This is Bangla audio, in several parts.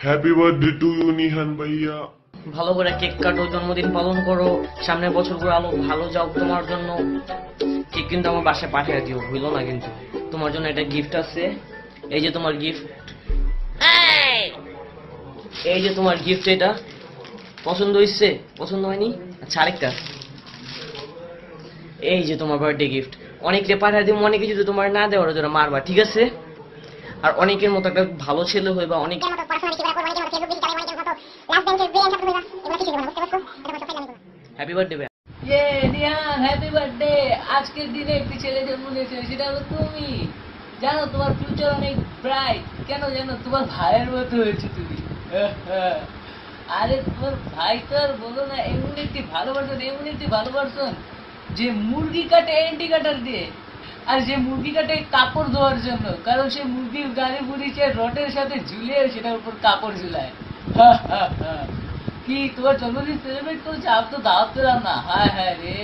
Happy birthday to you Nihan bhaiya. ভালো করে কেক কাটো, জন্মদিন পালন করো, সামনের বছরগুলো আলো ভালো যাও তোমার জন্য। কেক কিন্তু আমার বাসায় পাঠিয়ে দিও, ভুলো না কিন্তু। তোমার জন্য একটা গিফট আছে, এই যে তোমার গিফট। এই যে তোমার গিফট, এটা পছন্দ হয়েছে? পছন্দ হয়নি? আচ্ছা, আরেকটা, এই যে তোমার বার্থডে গিফট। অনেককে পাঠিয়ে দিব, অনেকে যদি তোমার না দেয় ওরা যারা মারবা, ঠিক আছে? আর অনেকের মতো একটা ভালো ছেলে হয়ে বা অনেক হ্যাপি বার্থডে। ইয়ে রিয়ান, হ্যাপি বার্থডে। আজকের দিনে একটি ছেলে জন্ম নিয়েছে, সেটা হলো তুমি। জানো তোমার ফিউচার অনেক ব্রাইট। কেন জানো? তোমার ভাইয়ের মতো হয়েছে তুমি। আরে তোমার ভাই তো আর বলো না, এমন একটি ভালো পারসন, এমন একটি ভালো পারসন যে মুরগি কাটে এন্টি কাটার দিয়ে। আর যে মুরগি কাটে কাপড় ধোয়ার জন্য, কারণ সে মুরগির গাড়ি বুড়িছে রটের সাথে ঝুলিয়ে সেটার উপর কাপড় ঝুলায়। কি তোমার জন্মদিন সেলিব্রেট করছে? আমি তো দাওয়াত পেলাম না। হায় হায় রে,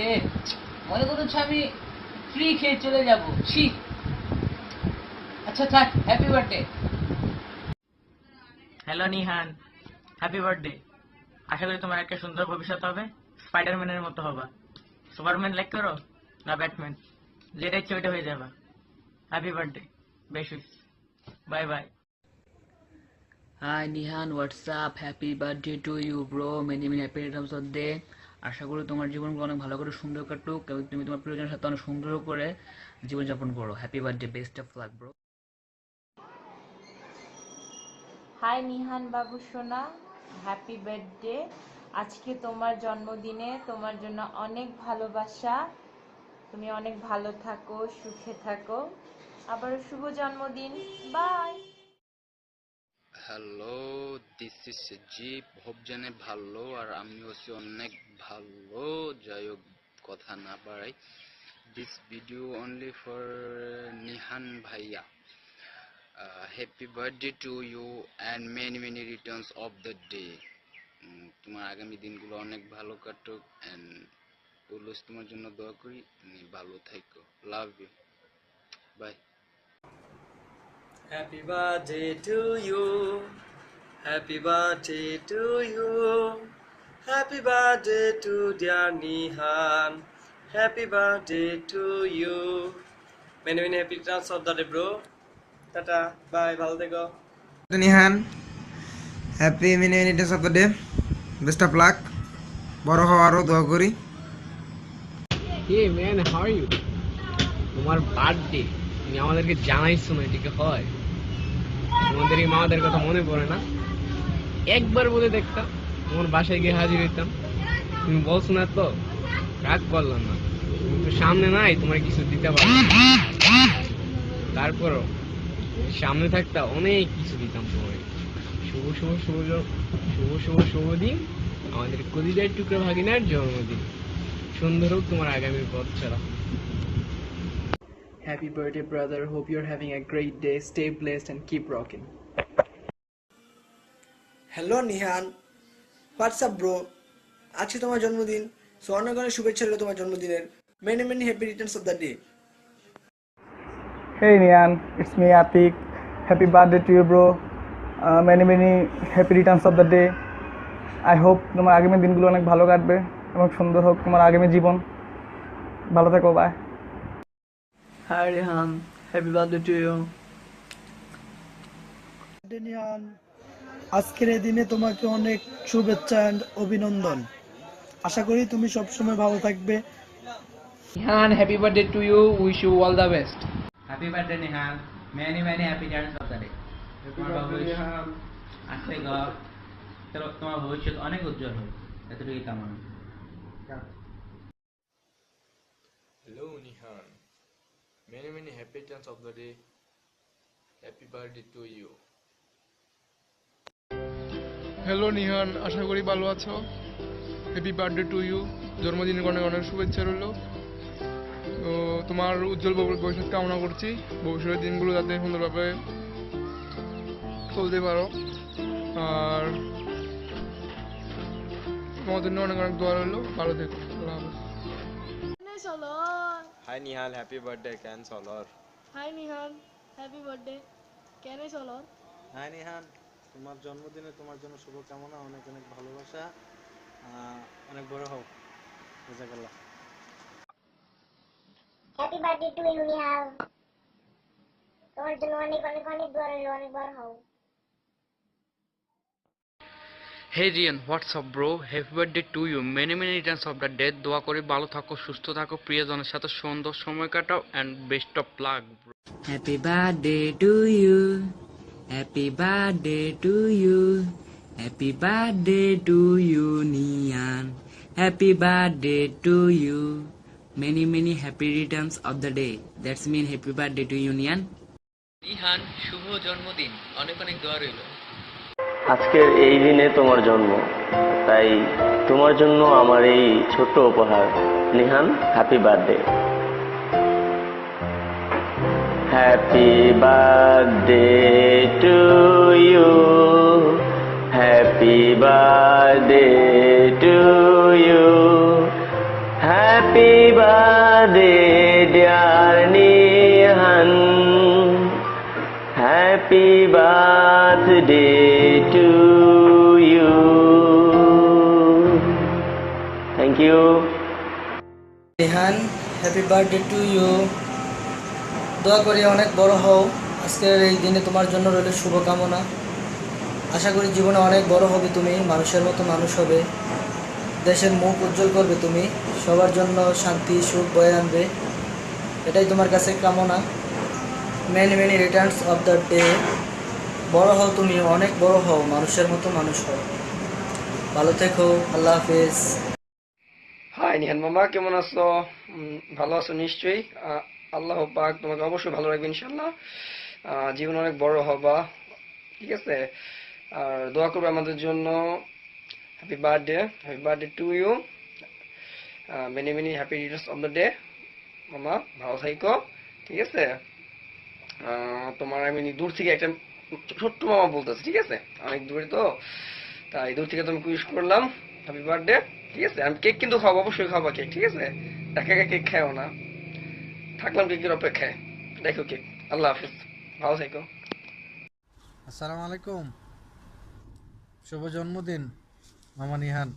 মনে করছো আমি ফ্রি খেয়ে চলে যাবো? ছি। আচ্ছা থাক, happy birthday. Hello Nihan, happy birthday. আশা করি তোমার একটা সুন্দর ভবিষ্যৎ হবে, স্পাইডারম্যানের মতো হবা। সুপারম্যান লাইক করো না ব্যাটম্যান, যেটা ইচ্ছে ওইটা হয়ে যাবা। Happy birthday, best wish, bye bye. Hi Nihan, WhatsApp? Happy birthday to you bro, many many happy returns of day. আশা করি তোমার জীবনগুলো অনেক ভালো করে সুন্দর কাটুক এবং তুমি তোমার প্রিয়জনের সাথে অনেক সুন্দর করে জীবনযাপন করো। Happy birthday, best of luck bro. Hi Nihan বাবু সোনা, হ্যাপি বার্থডে। আজকে তোমার জন্মদিনে তোমার জন্য অনেক ভালোবাসা। তুমি অনেক ভালো থাকো, সুখে থাকো। আবারও শুভ জন্মদিন। Bye. Hello, this is Sajib. Hope জানে ভালো, আর আমি হচ্ছি অনেক ভালো। যাই হোক, কথা না বাড়াই, this video only for Nihan ভাইয়া। Happy birthday to you and many many returns of the day. তোমার আগামী দিনগুলো অনেক ভালো কাটুক, অ্যান্ড অলওয়েজ তোমার জন্য দোয়া করি, তুমি ভালো থাকো। Love you, bye. Happy birthday to you. Happy birthday to you. Happy birthday to dear Nihan. Happy birthday to you. Many many happy returns of the day, bro. Tata, bye, ভালো থেকো। Nihan, happy minutes of the day, best of luck, বড় হওয়ারও দোয়া করি। Hey man, how are you? তোমার বার্থডে তুমি আমাদেরকে জানাইছো না, এটিকে হয়? তোমাদের এই মামাদের কথা মনে পড়ে না? একবার বলে দেখতাম, তোমার বাসায় গিয়ে হাজির হইতাম। তুমি বলছো না তো, রাগ করলাম না। তুমি তো সামনে নাই, তোমার কিছু দিতে পারো। তারপরও সামনে থাকতা অনেক কিছু দিতাম তোমায়। শুভ শুভ শুভ শুভ শুভ শুভ দিন আমাদের কলিজার টুকরা ভাগিনার জন্মদিন। সুন্দর হোক তোমার আগামীর পথ চলা। Happy birthday, brother. Hope you're having a great day. Stay blessed and keep rocking. Hello Nihan, WhatsApp bro. আজকে তোমার জন্মদিন, সো অনেক অনেক শুভেচ্ছা রইল তোমার জন্মদিনের। Many many happy returns of the day. Hey Nian, it's me Atik. Happy birthday to you, bro. Many many happy returns of the day. I hope তোমার আগামী দিনগুলো অনেক ভালো কাটবে এবং সুন্দর হোক তোমার আগামী জীবন। ভালো থেকো, bye. Hi Rehan, happy birthday to you. Nihan, আজকের এই দিনে তোমাকে অনেক শুভেচ্ছা এন্ড অভিনন্দন। আশা করি তুমি সবসময় ভালো থাকবে। Rehan, happy birthday to you. Wish you all the best. Happy birthday Nihan, many many happy returns of the day. আসলে তোমার ভবিষ্যৎ অনেক উজ্জ্বল হোক, এতটুকুই কামনা। Hello Nihan, many many happy returns of the day. Happy birthday to you. Hello Nihan, আশা করি ভালো আছো। হ্যাপি বার্থডে টু ইউ, জন্মদিনের অনেক অনেক শুভেচ্ছা রইল। তো তোমার উজ্জ্বল ভবিষ্যৎ কামনা করছি, ভবিষ্যতের দিনগুলো যাতে সুন্দরভাবে চলতে পারো। আর তোমার জন্য অনেক অনেক দোয়া রইল, ভালো থেকো। আল্লাহ হাফেজ। Hi Nihal, happy birthday, Ken Solar. Hi Nihan, happy birthday. Can I Solor? Hi Nihan, তোমার জন্মদিনে তোমার জন্য শুভকামনা, অনেক অনেক ভালোবাসা, অনেক বড় হও। জাজাকাল্লাহ। Happy birthday to you Nihal, তোমার জন্য অনেক অনেক অনেক দোয়া রইল, অনেক বড় হও। Hey Rian, what's up bro? Happy birthday to you. Many many returns of the day. দোয়া করি ভালো থাকো, সুস্থ থাকো, প্রিয়জনের সাথে সুন্দর সময় কাটাও and best of luck bro. Happy birthday to you. Happy birthday to you. Happy birthday to you, Nian. Happy birthday to you. Many many happy returns of the day. That's mean happy birthday to you, Nian. Nihan, শুভ জন্মদিন, অনেক অনেক দোয়া রইল। আজকের এই দিনে তোমার জন্ম, তাই তোমার জন্য আমার এই ছোট্ট উপহার। Nihan, happy birthday. Happy birthday to you, happy birthday to you, happy birthday dear Nihan, happy birthday to you. Thank you. Rehan, happy birthday to you. দোয়া করি অনেক বড় হও। আজকের এই দিনে তোমার জন্য রইল শুভকামনা। আশা করি জীবনে অনেক বড় হবে তুমি, মানুষের মতো মানুষ হবে, দেশের মুখ উজ্জ্বল করবে তুমি, সবার জন্য শান্তি সুখ বয়ে আনবে, এটাই তোমার কাছে কামনা। Many many returns of the day. বড় হও তুমি, অনেক বড় হও, মানুষের মতো মানুষ হও। ভালো থেকো, আল্লাহ হাফেজ। হাই নিহান মামা, কেমন আছো? ভালো আছো নিশ্চয়ই। আল্লাহ পাক তোমাকে অবশ্যই ভালো রাখবে ইনশাল্লাহ। জীবন অনেক বড় হবা, ঠিক আছে? আর দোয়া করবে আমাদের জন্য। Happy birthday to you. Many many happy returns of the day mama, ভালো থাকো, ঠিক আছে? তোমার আমি দূর থেকে একটা ছোট্ট মামা বলতেছি, ঠিক আছে? অনেক দূরে তো, তাই দূর থেকে তুমি উইশ করলাম হ্যাপি বার্থডে, ঠিক আছে? আমি কেক কিন্তু খাবো, অবশ্যই খাবো কেক, ঠিক আছে? একা একা কেক খাও না, থাকলাম কেকের অপেক্ষায়। দেখো কেক। আল্লাহ হাফিজ, ভালো থেকো। আসসালামু আলাইকুম, শুভ জন্মদিন মামা নিহান।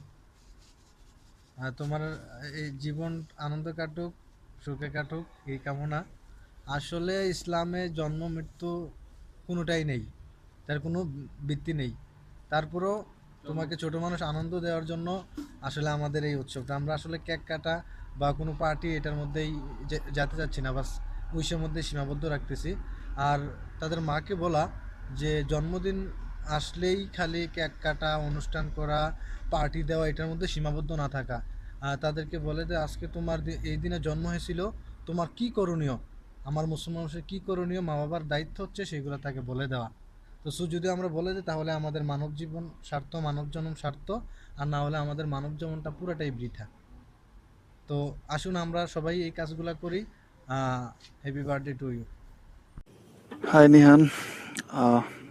তোমার এই জীবন আনন্দ কাটুক, সুখে কাটুক, এই কামনা। আসলে ইসলামে জন্ম মৃত্যু কোনোটাই নেই, তার কোনো ভিত্তি নেই। তারপরেও তোমাকে ছোট মানুষ আনন্দ দেওয়ার জন্য আসলে আমাদের এই উৎসবটা। আমরা আসলে কেক কাটা বা কোনো পার্টি এটার মধ্যেই যেতে চাচ্ছি না, বাস উইশের মধ্যে সীমাবদ্ধ রাখতেছি। আর তাদের মাকে বলা যে জন্মদিন আসলেই খালি কেক কাটা, অনুষ্ঠান করা, পার্টি দেওয়া, এটার মধ্যে সীমাবদ্ধ না থাকা। তাদেরকে বলে যে আজকে তোমার এই দিনে জন্ম হয়েছিল, তোমার কি করণীয়, আমার মুসলমান মানুষের কী করণীয়, মা বাবার দায়িত্ব হচ্ছে সেগুলো তাকে বলে দেওয়া। তো যদি আমরা বলে দিই তাহলে আমাদের মানব জীবন স্বার্থ, মানব জন্ম স্বার্থ, আর না হলে আমাদের মানব জীবনটা পুরোটাই বৃথা। তো আসুন আমরা সবাই এই কাজগুলো করি। Happy birthday to you. Hi Nihan,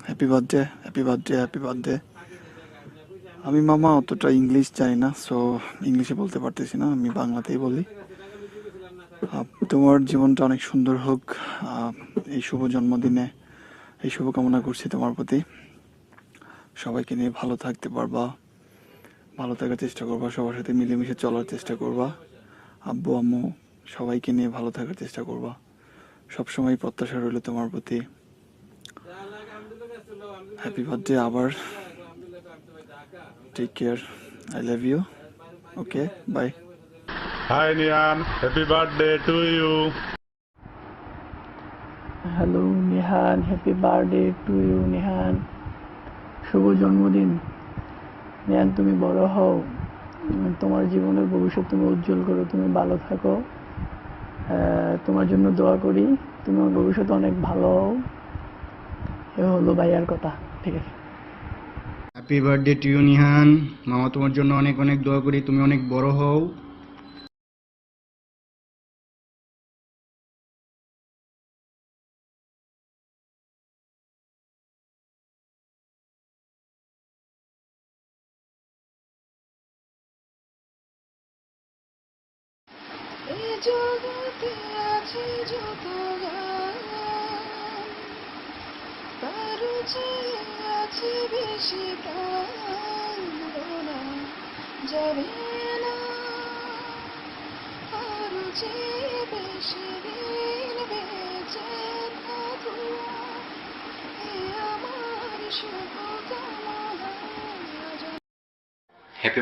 happy birthday, happy birthday, happy birthday. আমি মামা অতটা ইংলিশ জানি না, সো ইংলিশে বলতে পারতেছি না, আমি বাংলাতেই বলি। তোমার জীবনটা অনেক সুন্দর হোক। এই শুভ জন্মদিনে এই শুভকামনা করছি তোমার প্রতি। সবাইকে নিয়ে ভালো থাকতে পারবা, ভালো থাকার চেষ্টা করবা, সবার সাথে মিলেমিশে চলার চেষ্টা করবা, আব্বু আম্মু সবাইকে নিয়ে ভালো থাকার চেষ্টা করবা। সবসময় প্রত্যাশা রইল তোমার প্রতি। হ্যাপি বার্থডে আবার। Take care, I love you. Okay, bye. Hi Nihan, happy birthday to you. Hello Nihan, happy birthday to you Nihan. শুভ জন্মদিন নিহান, তুমি বড় হও, তোমার জীবনের ভবিষ্যৎ তুমি উজ্জ্বল করো, তুমি ভালো থাকো, তোমার জন্য দোয়া করি, তোমার ভবিষ্যৎ অনেক ভালো হও। এ হলো ভাইয়ার কথা, ঠিক আছে? Happy birthday to you Nihan, মামা তোমার জন্য অনেক অনেক দোয়া করি, তুমি অনেক বড় হও। জগতে আছে যত গান, তার happy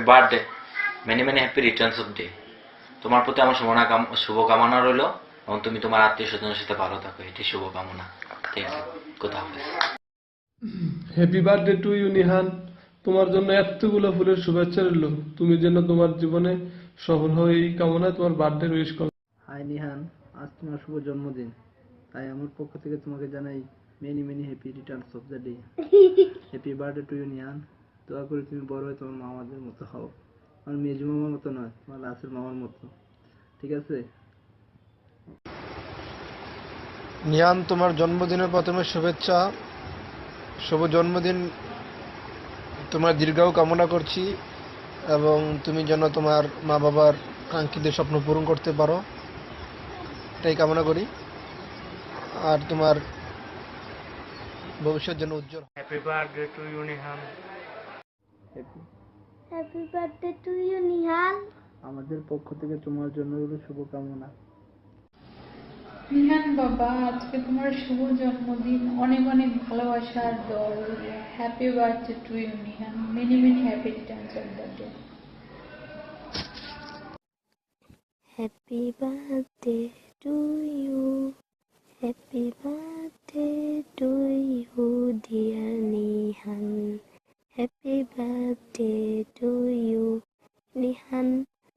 birthday, many many happy returns of day. তোমার প্রতি আমার শুভকামনা রইল এবং তুমি তোমার আত্মীয় স্বজনের সাথে ভালো থাকো, এটি শুভকামনা। ঠিক আছে, কোথা হবে। Happy birthday to you Nihan, তোমার জন্য এতগুলো ফুলের শুভেচ্ছা রইল। তুমি যেন তোমার জীবনে সফল হও এই কামনায় তোমার বার্থডে উইশ করো। হাই নিহান, আজ তোমার শুভ জন্মদিন, তাই আমার পক্ষ থেকে তোমাকে জানাই many many happy returns of the day. Happy birthday to you Nihan, দোয়া করি তুমি বড় হয়ে তোমার মামাদের মতো হও, আমার মেজু মামার মতো নয়, তোমার রাসেল মামার মতো। ঠিক আছে? নিয়ান, তোমার জন্মদিনের প্রথমে শুভেচ্ছা। শুভ জন্মদিন, তোমার দীর্ঘায়ু কামনা করছি এবং তুমি যেন তোমার মা বাবার কাঙ্ক্ষিত স্বপ্ন পূরণ করতে পারো, এটাই কামনা করি। আর তোমার ভবিষ্যৎ যেন উজ্জ্বল। Happy birthday to you Nihan. Happy birthday to you Nihan. আমাদের পক্ষ থেকে তোমার জন্য রইল শুভকামনা। নিহান বাবা, আজকে তোমার শুভ জন্মদিন, অনেক অনেক ভালোবাসার দোয়া রইল। Happy birthday to you Nihan, many many happy returns of the day. Happy birthday to you, happy birthday to you dear Nihan, happy birthday to you Nihan.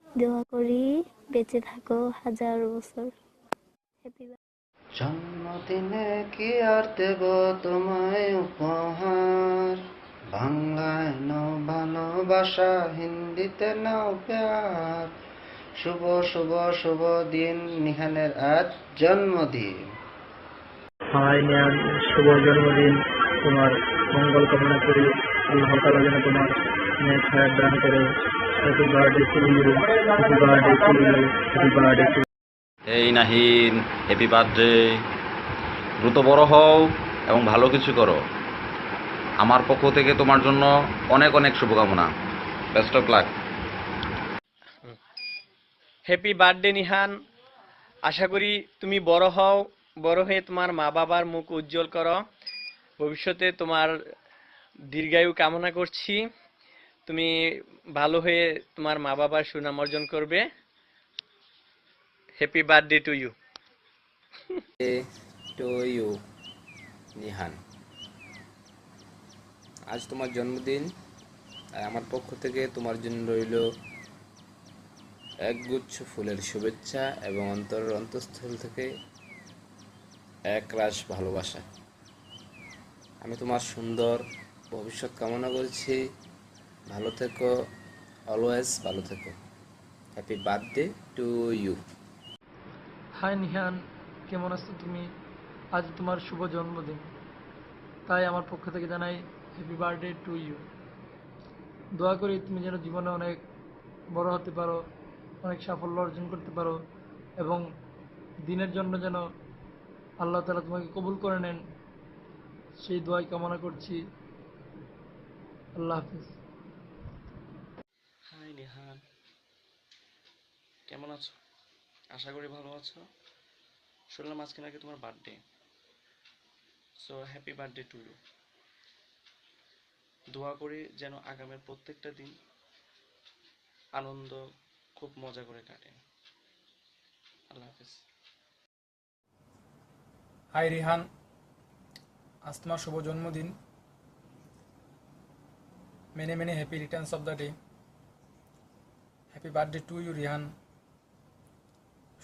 দোয়া করি বেঁচে থাকো হাজার বছর। জন্মদিনে কি আর দেব তোমায় উপহার, বাংলায় নাও ভালোবাসা, হিন্দিতে নাও প্যার। শুভ শুভ শুভ দিন নিহানের আজ জন্মদিন। হাই নিহান, শুভ জন্মদিন, তোমার মঙ্গল কামনা করি, আল্লাহ তাআলা যেন তোমার নেক হায়াত দান করে। Happy birthday to you, happy birthday to you, happy birthday to. এই নাহিন, হ্যাপি বার্থডে। দ্রুত বড় হও এবং ভালো কিছু করো। আমার পক্ষ থেকে তোমার জন্য অনেক অনেক শুভকামনা। Best of luck. Happy birthday Nihan, আশা করি তুমি বড় হও, বড় হয়ে তোমার মা বাবার মুখ উজ্জ্বল করো। ভবিষ্যতে তোমার দীর্ঘায়ু কামনা করছি, তুমি ভালো হয়ে তোমার মা বাবার সুনাম অর্জন করবে। Happy birthday to you. To you Nihan, আজ তোমার জন্মদিন, তাই আমার পক্ষ থেকে তোমার জন্য রইল একগুচ্ছ ফুলের শুভেচ্ছা এবং অন্তঃস্থল থেকে এক রাশ ভালোবাসা। আমি তোমার সুন্দর ভবিষ্যৎ কামনা করছি। ভালো থেকো, অলওয়েজ ভালো থেকো। Happy birthday to you. Hi Nihan, কেমন আছো তুমি? আজ তোমার শুভ জন্মদিন, তাই আমার পক্ষ থেকে জানাই হ্যাপি বার্থডে টু ইউ। দোয়া করি তুমি যেন জীবনে অনেক বড় হতে পারো, অনেক সাফল্য অর্জন করতে পারো এবং দিনের জন্য যেন আল্লাহ তাআলা তোমাকে কবুল করে নেন, সেই দোয়াই কামনা করছি। আল্লাহ হাফিজ। হাই নিহান, কেমন আছো? আশা করি ভালো আছো। শুনলাম আজকে নাকি তোমার birthday, so happy birthday to you. দোয়া করি যেন আগামীর প্রত্যেকটা দিন আনন্দ খুব মজা করে কাটে। আল্লাহ হাফিজ। হাই রিহান, আজ তোমার শুভ জন্মদিন, many many happy returns of the day. Happy birthday to you Rihan.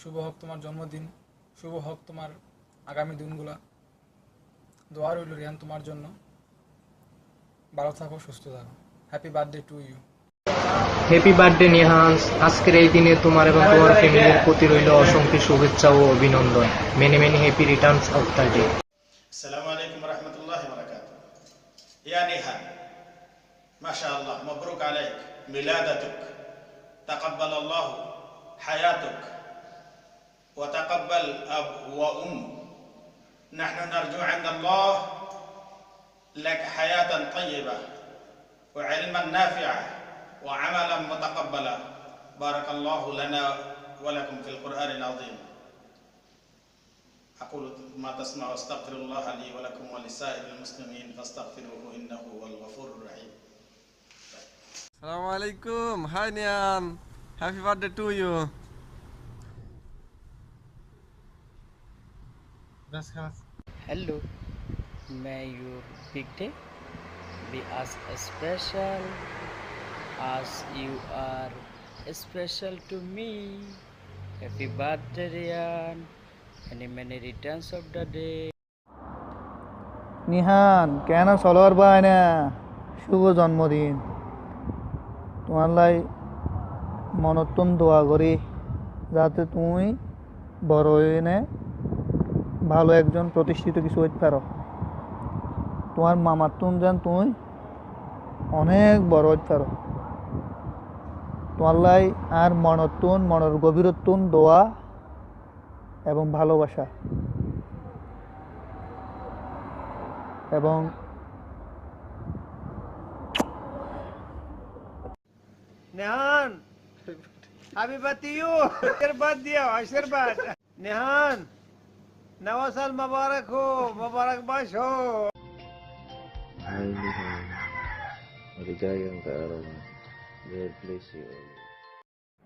শুভ হোক তোমার জন্মদিন, শুভ হোক তোমার আগামী দিনগুলা। দোয়া রইল রিহান তোমার জন্য, ভালো থাকো, সুস্থ থাকো। Happy birthday to you. Happy birthday নিহান্স, আজকের এই দিনে তোমার এবং তোমার ফ্যামিলির প্রতি রইল অসংখ্য শুভেচ্ছা ও অভিনন্দন। Many many happy returns of the day. আসসালামু আলাইকুম ওয়া রাহমাতুল্লাহি ওয়া বারাকাতুহু। ইয়া নিহান, মাশাআল্লাহ, মাবরুক আলাইক মিলাদাতুক, তাকাব্বালাল্লাহু হায়াতুক ওয়া তাকাব্বাল আব ওয়া উম। নাহনু নারজু ইনদাল্লাহ لك حياة طيبة وعلما نافعا وعملا متقبلا. بارك الله لنا ولكم في القرآن العظيم. أقول ما تسمع واستغفر الله لي ولكم ولسائر المسلمين فاستغفروه إنه هو الغفور الرحيم. Assalamu alaikum. Hi Nian. Happy birthday to you. Hello, may your big day be as special as you are special to me. Happy birthday, Ryan, and many returns of the day. Nihan কেন চলোয়ার পায় না? শুভ জন্মদিন। তোমার লাই মনতুন দোয়া করি যাতে তুমি বড় হয়ে নে ভালো একজন প্রতিষ্ঠিত কিছু হইতে পারো। তোমার মামার তুন যেন তুমি অনেক বড় হইতে পারো। তোমার লাই আর মনতুন মনের গভীরতুন দোয়া এবং ভালোবাসা এবং Nihan. Happy birthday to you. आशीर्वाद दिया आशीर्वाद. Nihan. नवा साल मुबारक हो, मुबारकबाद हो. Hi Nihan. Vijay and Arama. God bless you.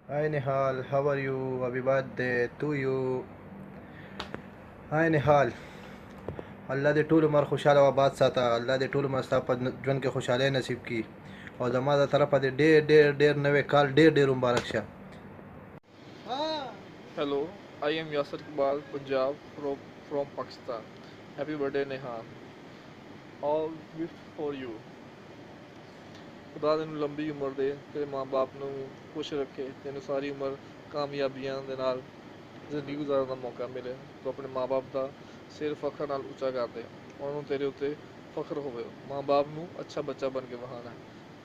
Hi Nihal, how are you? Happy birthday to you. Hi Nihal. Allah दे टूल उमर खुशहाल व आबाद साता. अल्लाह दे टूल उमर सापा जन के खुशहाली नसीब की. और जमादा तरफ दे डेर नवे काल der Mubarak Shah. Hello, I am Yasser Iqbal, Punjab from Pakistan. Happy birthday Nihan. All gift for you. खुदा ਤੈਨੂੰ ਲੰਬੀ ਉਮਰ ਦੇ, ਤੇਰੇ ਮਾਂ-ਬਾਪ ਨੂੰ ਖੁਸ਼ ਰੱਖੇ, ਤੈਨੂੰ ਸਾਰੀ ਉਮਰ ਕਾਮਯਾਬੀਆਂ ਦੇ ਨਾਲ ਜ਼ਿੰਦਗੀ ਗੁਜ਼ਾਰਨ ਦਾ ਮੌਕਾ ਮਿਲੇ। ਤੂੰ ਆਪਣੇ ਮਾਂ-ਬਾਪ ਦਾ ਸਿਰ ਫਖਰ ਨਾਲ ਉੱਚਾ ਕਰ ਦੇ, ਉਹਨਾਂ ਨੂੰ ਤੇਰੇ ਉੱਤੇ ਫਖਰ ਹੋਵੇ। ਮਾਂ-ਬਾਪ ਨੂੰ ਅੱਛਾ ਬੱਚਾ ਬਣ ਕੇ ਵਿਖਾਉਣਾ।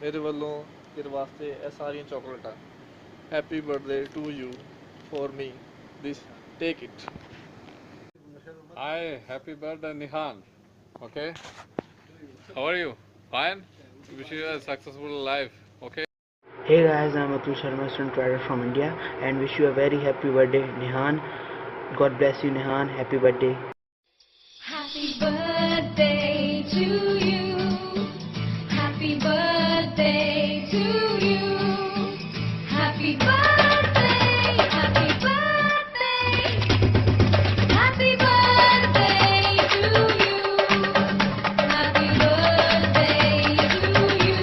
ਮੇਰੇ ਵੱਲੋਂ ਤੇਰੇ ਵਾਸਤੇ ਇਹ ਸਾਰੀਆਂ ਚਾਕਲੇਟਾਂ। Happy birthday to you for me. This, take it. Hi, happy birthday Nihan. Okay, how are you? Fine. Wish you a successful life. Okay. Hey guys, I'm Atul Sharma, student writer from India, and wish you a very happy birthday, Nihan. God bless you, Nihan. Happy birthday. Happy birthday to you. Happy birthday to you. Happy birthday. Happy birthday. Happy birthday to you. Happy birthday to you.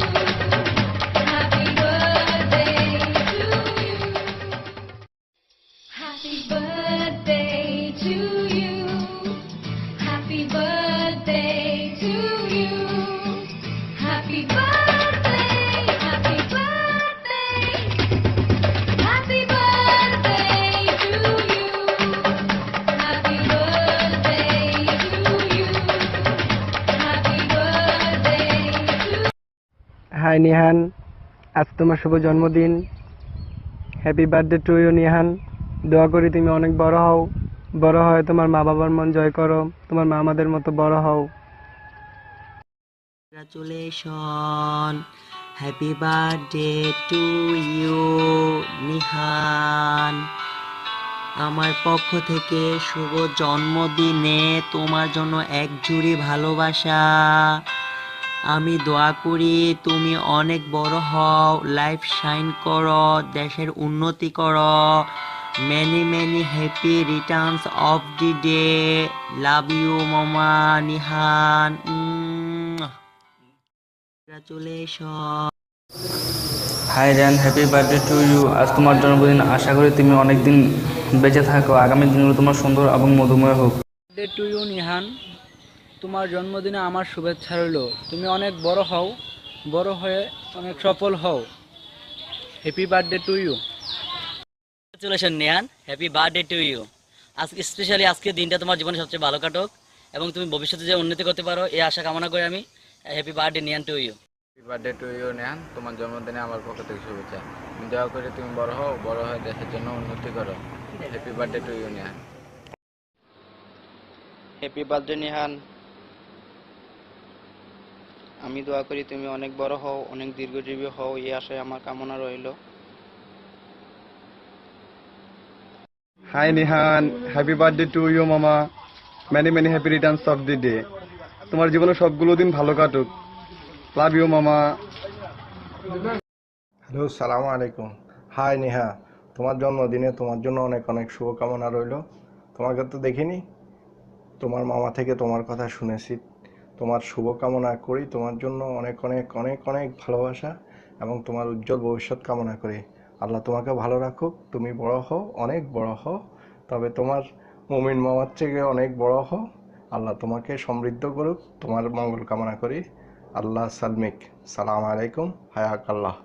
Happy birthday to you. Happy birthday to you. Happy birthday to you. Happy birthday. Happy birthday. Happy birthday to you. Happy birthday to you. Happy birthday to Hi Nihan. আজ তোমার শুভ জন্মদিন। Happy birthday to you Nihan. দোয়া করি তুমি অনেক বড় হও, বড় হয়ে তোমার মা বাবার মন জয় করো, তোমার মা আমাদের মতো বড় হও। Congratulations. Happy birthday to you, Nihan. আমার পক্ষ থেকে শুভ জন্মদিনে তোমার জন্য এক জুড়ি ভালোবাসা। আমি দোয়া করি তুমি অনেক বড় হও, লাইফ শাইন করো, দেশের উন্নতি করো। many happy returns of the day. Love you mama Nihan. Congratulations. Hi Ryan, happy birthday to you. আজ তোমার জন্মদিন, আশা করি তুমি অনেক দিন বেঁচে থাকো, আগামী দিনগুলো তোমার সুন্দর এবং মধুময় হোক। বার্থডে টু ইউ নিহান, তোমার জন্মদিনে আমার শুভেচ্ছা রইল। তুমি অনেক বড় হও, বড় হয়ে অনেক সফল হও। Happy birthday to you. Congratulation Nihan, happy birthday to you. আজকে স্পেশালি আজকের দিনটা তোমার জীবনে সবচেয়ে ভালো কাটুক এবং তুমি ভবিষ্যতে যে উন্নতি করতে পারো এই আশা কামনা করি আমি। Happy birthday Nihan to you. Happy birthday to you Nihan, তোমার জন্মদিনে আমার পক্ষ থেকে শুভেচ্ছা। আমি দোয়া করি তুমি বড় হও, বড় হয়ে দেশের জন্য উন্নতি করো। Happy birthday to you Nihan. Happy birthday Nihan. আমি দোয়া করি তুমি অনেক বড় হও, অনেক দীর্ঘজীবী হও, এই আশায় আমার কামনা রইল। Hi Nihan, happy birthday to you mama. Many many happy returns of the day. তোমার জীবনে সবগুলো দিন ভালো কাটুক। লাভ ইউ মামা। হ্যালো, সালামু আলাইকুম। হাই নেহা, তোমার জন্মদিনে তোমার জন্য অনেক অনেক শুভকামনা রইল। তোমাকে তো দেখিনি, তোমার মামা থেকে তোমার কথা শুনেছি। তোমার শুভকামনা করি, তোমার জন্য অনেক অনেক অনেক অনেক ভালোবাসা এবং তোমার উজ্জ্বল ভবিষ্যৎ কামনা করি। আল্লাহ তোমাকে ভালো রাখুক, তুমি বড় হও, অনেক বড় হও, তবে তোমার মুমিন মামার থেকে অনেক বড় হও। আল্লাহ তোমাকে সমৃদ্ধ করুক, তোমার মঙ্গল কামনা করি। আল্লাহ সালমিক। সালাম আলাইকুম, হায়াক আল্লাহ।